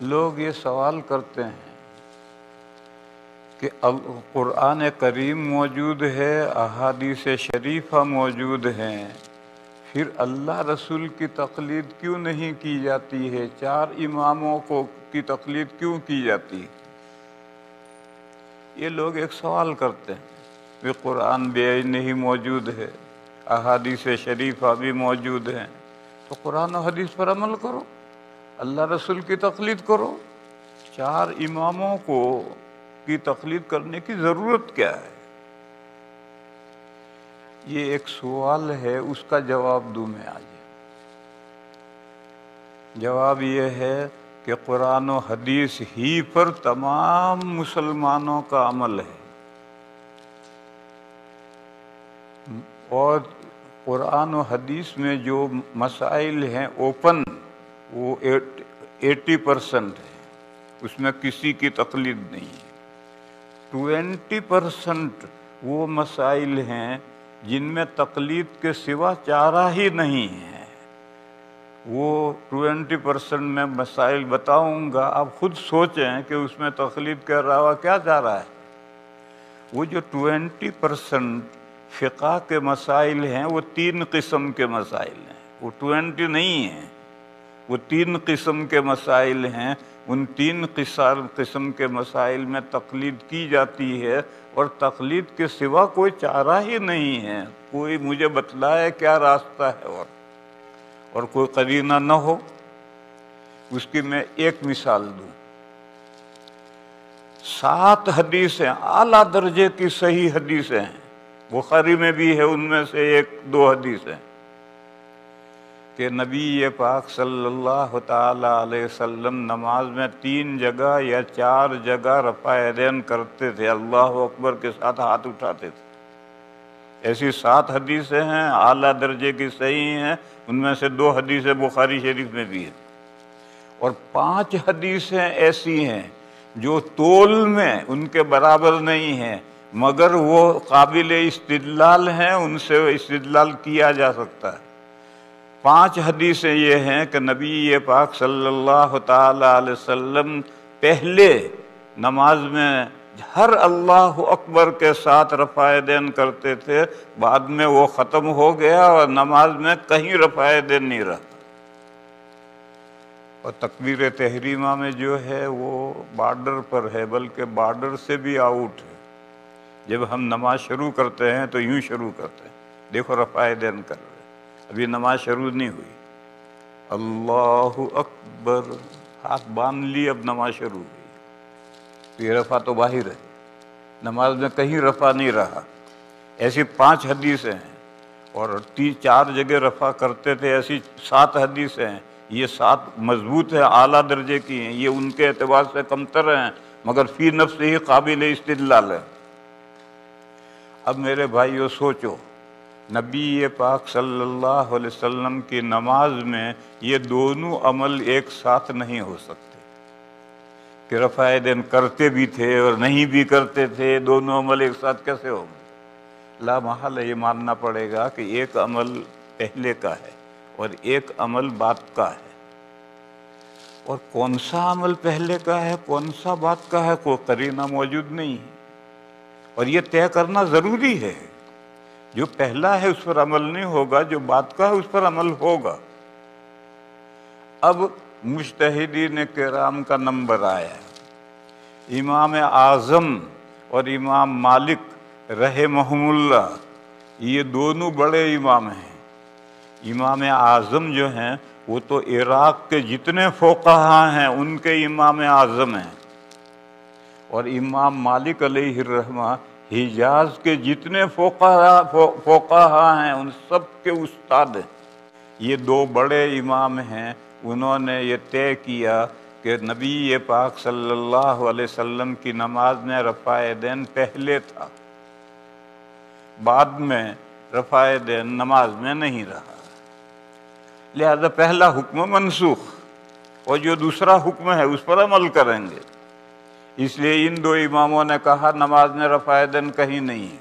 لوگ یہ سوال کرتے ہیں کہ قرآن کریم موجود ہے، احادیث شریفہ موجود ہیں، پھر اللہ رسول کی تقلید کیوں نہیں کی جاتی ہے؟ 4 اماموں کی تقلید کیوں کی جاتی ہے؟ یہ لوگ ایک سوال کرتے ہیں کہ قرآن بھی نہیں موجود ہے، احادیث شریفہ بھی موجود ہیں، تو قرآن و حدیث پر عمل کرو، اللہ رسول کی تقلید کرو، 4 اماموں کی تقلید کرنے کی ضرورت کیا ہے؟ یہ ایک سوال ہے، اس کا جواب دوں میں آج۔ جواب یہ ہے کہ قرآن و حدیث ہی پر تمام مسلمانوں کا عمل ہے، اور قرآن و حدیث میں جو مسائل ہیں اوپن، وہ 80% ہے، اس میں کسی کی تقلید نہیں ہے۔ 20% وہ مسائل ہیں جن میں تقلید کے سوا چارہ ہی نہیں ہے۔ وہ 20% میں مسائل بتاؤں گا، آپ خود سوچیں کہ اس میں تقلید کے علاوہ کیا چارہ ہے۔ وہ جو 20% فقہ کے مسائل ہیں، وہ 3 قسم کے مسائل ہیں، وہ 20 نہیں ہیں، وہ 3 قسم کے مسائل ہیں۔ ان 3 قسم کے مسائل میں تقلید کی جاتی ہے، اور تقلید کے سوا کوئی چارہ ہی نہیں ہے۔ کوئی مجھے بتلائے کیا راستہ ہے اور کوئی قرینہ نہ ہو۔ اس کی میں ایک مثال دوں۔ 7 حدیثیں اعلیٰ درجے کی صحیح حدیثیں ہیں، بخاری میں بھی ہے، ان میں سے 1-2 حدیثیں کہ نبی پاک صلی اللہ تعالی علیہ وسلم نماز میں 3 جگہ یا 4 جگہ رفع یدین کرتے تھے، اللہ اکبر کے ساتھ ہاتھ اٹھاتے تھے۔ ایسی 7 حدیثیں ہیں، اعلیٰ درجے کی صحیح ہیں، ان میں سے 2 حدیثیں بخاری شریف میں بھی ہیں، اور 5 حدیثیں ایسی ہیں جو طول میں ان کے برابر نہیں ہیں، مگر وہ قابل استدلال ہیں، ان سے استدلال کیا جا سکتا ہے۔ 5 حدیثیں یہ ہیں کہ نبی پاک صلی اللہ تعالی علیہ وسلم پہلے نماز میں ہر اللہ اکبر کے ساتھ رفع یدین کرتے تھے، بعد میں وہ ختم ہو گیا اور نماز میں کہیں رفع یدین نہیں رہا۔ اور تکبیر تحریمہ میں جو ہے وہ بارڈر پر ہے، بلکہ بارڈر سے بھی آؤٹ ہے۔ جب ہم نماز شروع کرتے ہیں تو یوں شروع کرتے ہیں، دیکھو رفع یدین کر رہے، ابھی نماز شروع نہیں ہوئی، اللہ اکبر، ہاتھ باندھ لی، اب نماز شروع ہوئی۔ یہ رفع تو باہر ہے، نماز میں کہیں رفع نہیں رہا۔ ایسی 5 حدیثیں ہیں، اور 3-4 جگہ رفع کرتے تھے، ایسی 7 حدیثیں ہیں۔ یہ 7 مضبوط ہیں، اعلیٰ درجے کی ہیں، یہ ان کے اعتبار سے کمتر ہیں، مگر فی نفس ہی قابل استدلال ہے۔ اب میرے بھائیو سوچو، نبی پاک صلی اللہ علیہ وسلم کی نماز میں یہ دونوں عمل ایک ساتھ نہیں ہو سکتے کہ رفع یدین کرتے بھی تھے اور نہیں بھی کرتے تھے، دونوں عمل ایک ساتھ کیسے ہوں گے؟ لا محالہ یہ ماننا پڑے گا کہ ایک عمل پہلے کا ہے اور ایک عمل بعد کا ہے، اور کون سا عمل پہلے کا ہے کون سا بعد کا ہے کوئی قرینہ موجود نہیں ہے، اور یہ طے کرنا ضروری ہے۔ جو پہلا ہے اس پر عمل نہیں ہوگا، جو بعد کا ہے اس پر عمل ہوگا۔ اب مجتہدین کرام کا نمبر آیا ہے۔ امام اعظم اور امام مالک رحمہم اللہ، یہ دونوں بڑے امام ہیں۔ امام اعظم جو ہیں وہ تو عراق کے جتنے فقہا ہیں ان کے امام اعظم ہیں، اور امام مالک علیہ الرحمہ حجاز کے جتنے فقہا ہیں ان سب کے استاد ہیں۔ یہ 2 بڑے امام ہیں، انہوں نے یہ طے کیا کہ نبی پاک صلی اللہ علیہ وسلم کی نماز میں رفع یدین پہلے تھا، بعد میں رفع یدین نماز میں نہیں رہا، لہذا پہلا حکم منسوخ، اور جو دوسرا حکم ہے اس پر عمل کریں گے۔ اس لیے ان 2 اماموں نے کہا نماز میں رفع یدین کہیں نہیں ہے۔